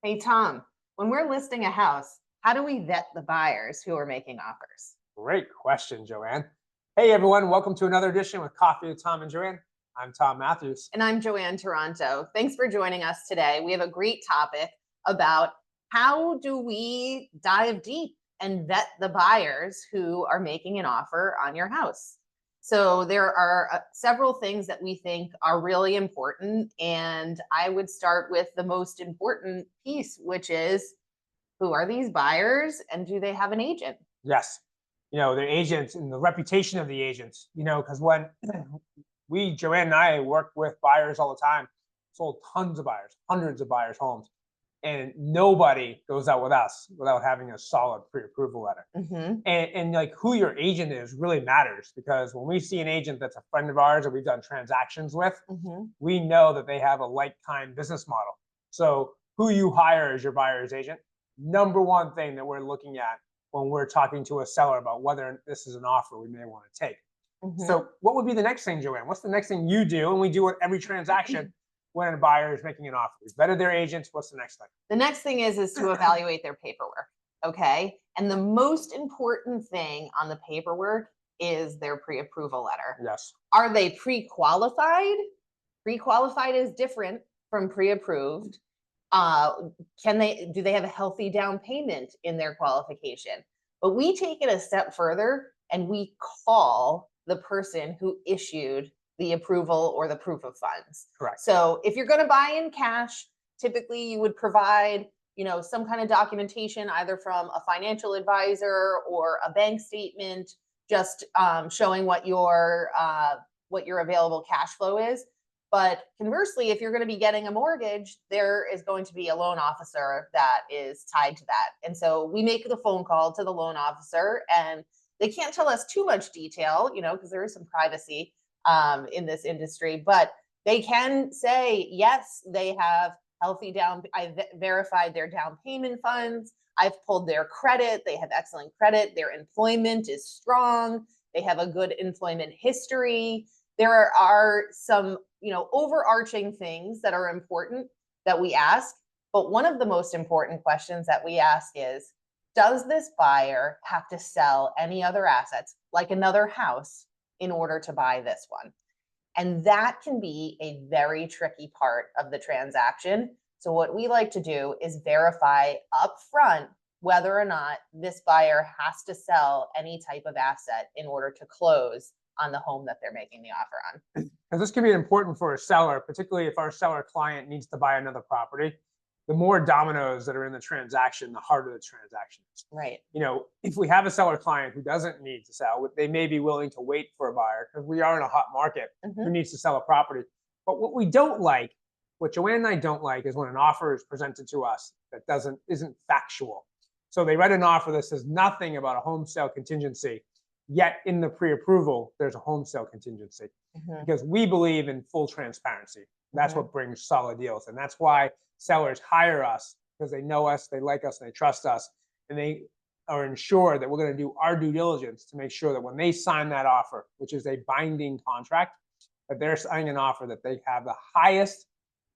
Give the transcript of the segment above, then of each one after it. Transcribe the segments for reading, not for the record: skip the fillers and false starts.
Hey, Tom, when we're listing a house, how do we vet the buyers who are making offers? Great question, Joanne. Hey, everyone. Welcome to another edition with Coffee with Tom and Joanne. I'm Tom Matthews. And I'm Joanne Taranto. Thanks for joining us today. We have a great topic about how do we dive deep and vet the buyers who are making an offer on your house. So there are several things that we think are really important. And I would start with the most important piece, which is who are these buyers and do they have an agent? Yes. The agents and the reputation of the agents, because when Joanne and I work with buyers all the time, sold tons of buyers, hundreds of buyers' homes, and nobody goes out with us without having a solid pre-approval letter. Mm-hmm. And like who your agent is really matters, because when we see an agent that's a friend of ours that we've done transactions with, we know that they have a like-kind business model. So who you hire as your buyer's agent, number one thing that we're looking at when we're talking to a seller about whether this is an offer we may want to take. So what would be the next thing, Joanne? What's the next thing you do? And we do it every transaction when a buyer is making an offer. We've vetted their agents. What's the next thing? The next thing is to evaluate their paperwork. Okay. And the most important thing on the paperwork is their pre-approval letter. Yes. Are they pre-qualified? Pre-qualified is different from pre-approved. Do they have a healthy down payment in their qualification? But we take it a step further and we call the person who issued the approval or the proof of funds. Correct. So if you're going to buy in cash, typically you would provide, some kind of documentation either from a financial advisor or a bank statement, just showing what your available cash flow is. But conversely, if you're going to be getting a mortgage, there is going to be a loan officer that is tied to that. And so we make the phone call to the loan officer, and they can't tell us too much detail, because there is some privacy in this industry, but they can say, yes, they have healthy I verified their down payment funds. I've pulled their credit. They have excellent credit. Their employment is strong. They have a good employment history. There are some, overarching things that are important that we ask. But one of the most important questions that we ask is, does this buyer have to sell any other assets, like another house, in order to buy this one? And that can be a very tricky part of the transaction. So what we like to do is verify upfront whether or not this buyer has to sell any type of asset in order to close on the home that they're making the offer on. And this can be important for a seller, particularly if our seller client needs to buy another property. The more dominoes that are in the transaction, the harder the transaction is. Right. If we have a seller client who doesn't need to sell, they may be willing to wait for a buyer because we are in a hot market who needs to sell a property. But what we don't like, what Joanne and I don't like, is when an offer is presented to us that isn't factual. So they write an offer that says nothing about a home sale contingency, yet in the pre-approval, there's a home sale contingency, because we believe in full transparency. That's what brings solid deals. And that's why sellers hire us, because they know us, they like us, and they trust us. And they are ensured that we're going to do our due diligence to make sure that when they sign that offer, which is a binding contract, that they're signing an offer that they have the highest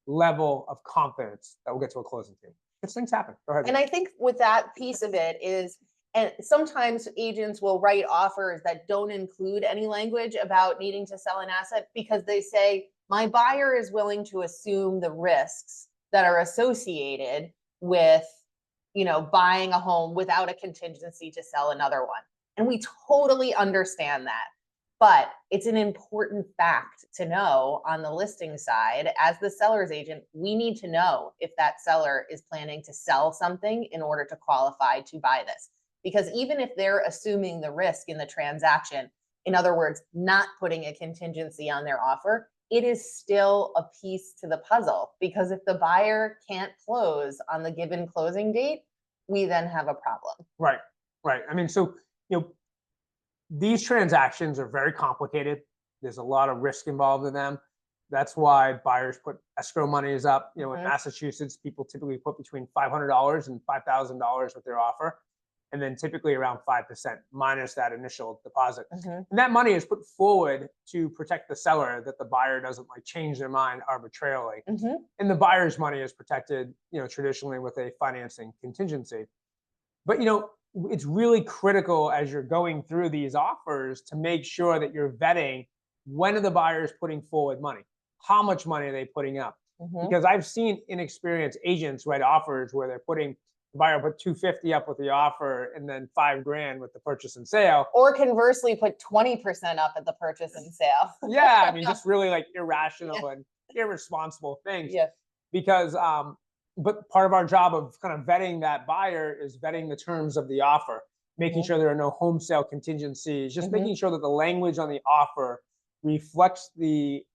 level of confidence that we'll get to a closing table. Because things happen. Go ahead. And I think with that piece of it is, and sometimes agents will write offers that don't include any language about needing to sell an asset because they say, my buyer is willing to assume the risks that are associated with, buying a home without a contingency to sell another one. And we totally understand that. But it's an important fact to know on the listing side. As the seller's agent, we need to know if that seller is planning to sell something in order to qualify to buy this. Because even if they're assuming the risk in the transaction, in other words, not putting a contingency on their offer, it is still a piece to the puzzle, because if the buyer can't close on the given closing date, we then have a problem. Right. I mean, so, these transactions are very complicated. There's a lot of risk involved in them. That's why buyers put escrow monies up. In Massachusetts, people typically put between $500 and $5,000 with their offer. and then typically around 5% minus that initial deposit. Mhm. And that money is put forward to protect the seller, that the buyer doesn't like change their mind arbitrarily. Mhm. And the buyer's money is protected, traditionally with a financing contingency. But it's really critical as you're going through these offers to make sure that you're vetting, when are the buyers putting forward money? How much money are they putting up? Mhm. Because I've seen inexperienced agents write offers where the buyer put 250 up with the offer and then $5,000 with the purchase and sale. Or conversely, put 20% up at the purchase and sale. Yeah, I mean, just really like irrational and irresponsible things. Yeah. Because but part of our job of kind of vetting that buyer is vetting the terms of the offer, making Mhm. sure there are no home sale contingencies, just Mhm. making sure that the language on the offer reflects the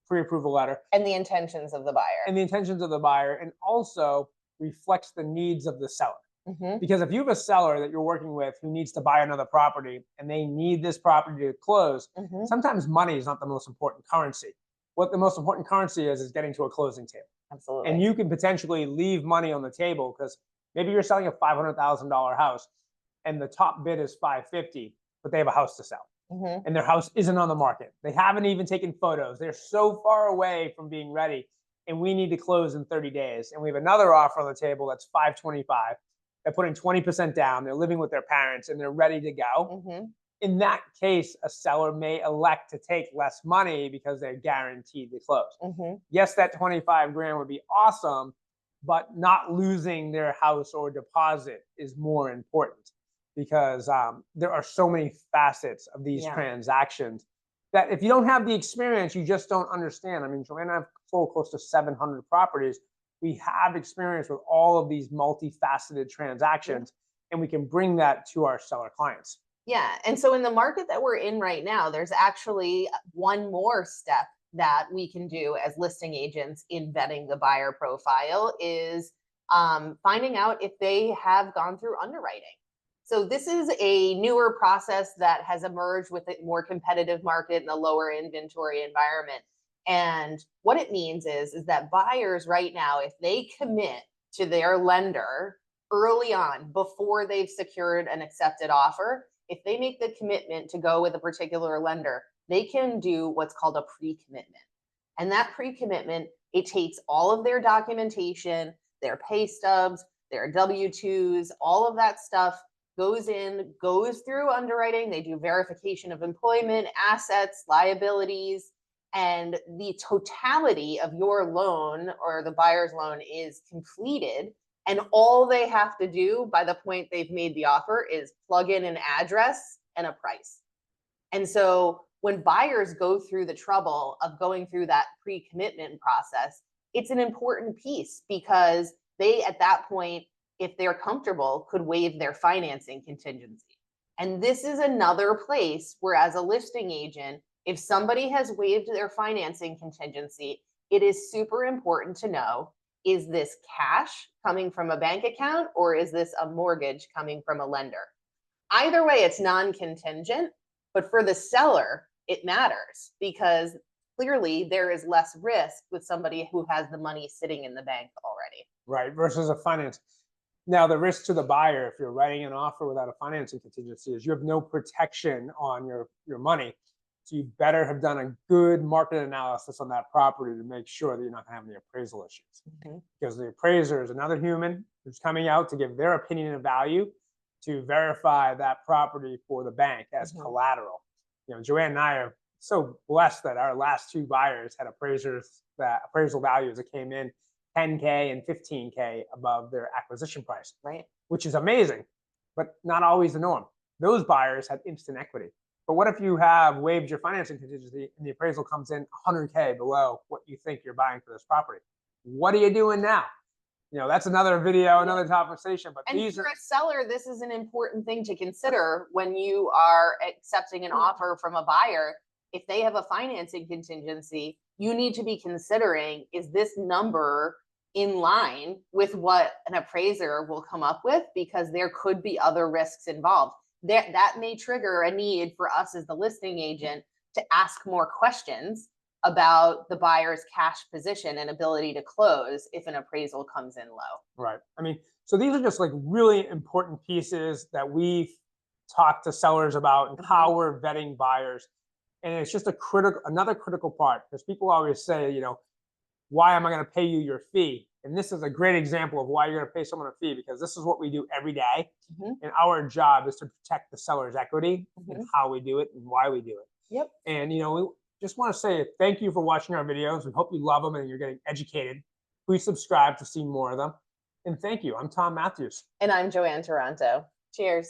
pre-approval letter And the intentions of the buyer. and the intentions of the buyer, and also reflects the needs of the seller. Mhm. Because if you have a seller that you're working with who needs to buy another property and they need this property to close, Mhm. sometimes money is not the most important currency. What the most important currency is getting to a closing table. Absolutely. And you can potentially leave money on the table because maybe you're selling a $500,000 house and the top bid is 550, but they have a house to sell. Mhm. And their house isn't on the market. They haven't even taken photos. They're so far away from being ready, and we need to close in 30 days. And we have another offer on the table that's 525. They're putting 20% down. They're living with their parents and they're ready to go. Mhm. In that case, a seller may elect to take less money because they're guaranteed to close. Mhm. Yes, that 25,000 would be awesome, but not losing their house or deposit is more important, because there are so many facets of these Yeah. transactions that if you don't have the experience, you just don't understand. I mean, Joanne and I have sold close to 700 properties. We have experience with all of these multifaceted transactions, and we can bring that to our seller clients. Yeah. And so in the market that we're in right now, there's actually one more step that we can do as listing agents in vetting the buyer profile is finding out if they have gone through underwriting. So this is a newer process that has emerged with a more competitive market and a lower inventory environment. And what it means is that buyers right now, if they commit to their lender early on before they've secured an accepted offer, if they make the commitment to go with a particular lender, they can do what's called a pre-commitment. And that pre-commitment, it takes all of their documentation, their pay stubs, their W-2s, all of that stuff goes in, goes through underwriting. They do verification of employment, assets, liabilities, and the totality of your loan or the buyer's loan is completed. And all they have to do by the point they've made the offer is plug in an address and a price. And so when buyers go through the trouble of going through that pre-commitment process, it's an important piece because they, at that point, if they're comfortable, could waive their financing contingency. And this is another place where, as a listing agent, if somebody has waived their financing contingency, it is super important to know, is this cash coming from a bank account or is this a mortgage coming from a lender? Either way, it's non-contingent, but for the seller, it matters because clearly there is less risk with somebody who has the money sitting in the bank already. Right, versus a finance. Now, the risk to the buyer, if you're writing an offer without a financing contingency, is you have no protection on your money. So you better have done a good market analysis on that property to make sure that you're not going to have any appraisal issues. Because the appraiser is another human who's coming out to give their opinion of value to verify that property for the bank as collateral. Joanne and I are so blessed that our last two buyers had appraisers, that appraisal values that came in 10K and 15K above their acquisition price, Right. which is amazing, but not always the norm. Those buyers had instant equity. But what if you have waived your financing contingency and the appraisal comes in 100K below what you think you're buying for this property? What are you doing now? That's another video, another conversation. But and for a seller, this is an important thing to consider when you are accepting an offer from a buyer. If they have a financing contingency, you need to be considering, is this number in line with what an appraiser will come up with? Because there could be other risks involved. That may trigger a need for us as the listing agent to ask more questions about the buyer's cash position and ability to close if an appraisal comes in low. Right. I mean, so these are just like really important pieces that we've talked to sellers about and how we're vetting buyers. And it's just another critical part, because people always say, you know, why am I going to pay you your fee? And this is a great example of why you're going to pay someone a fee, because this is what we do every day. And our job is to protect the seller's equity and how we do it and why we do it. Yep. And, you know, we just want to say thank you for watching our videos. We hope you love them and you're getting educated. Please subscribe to see more of them. And thank you. I'm Tom Matthews. And I'm Joanne Taranto. Cheers.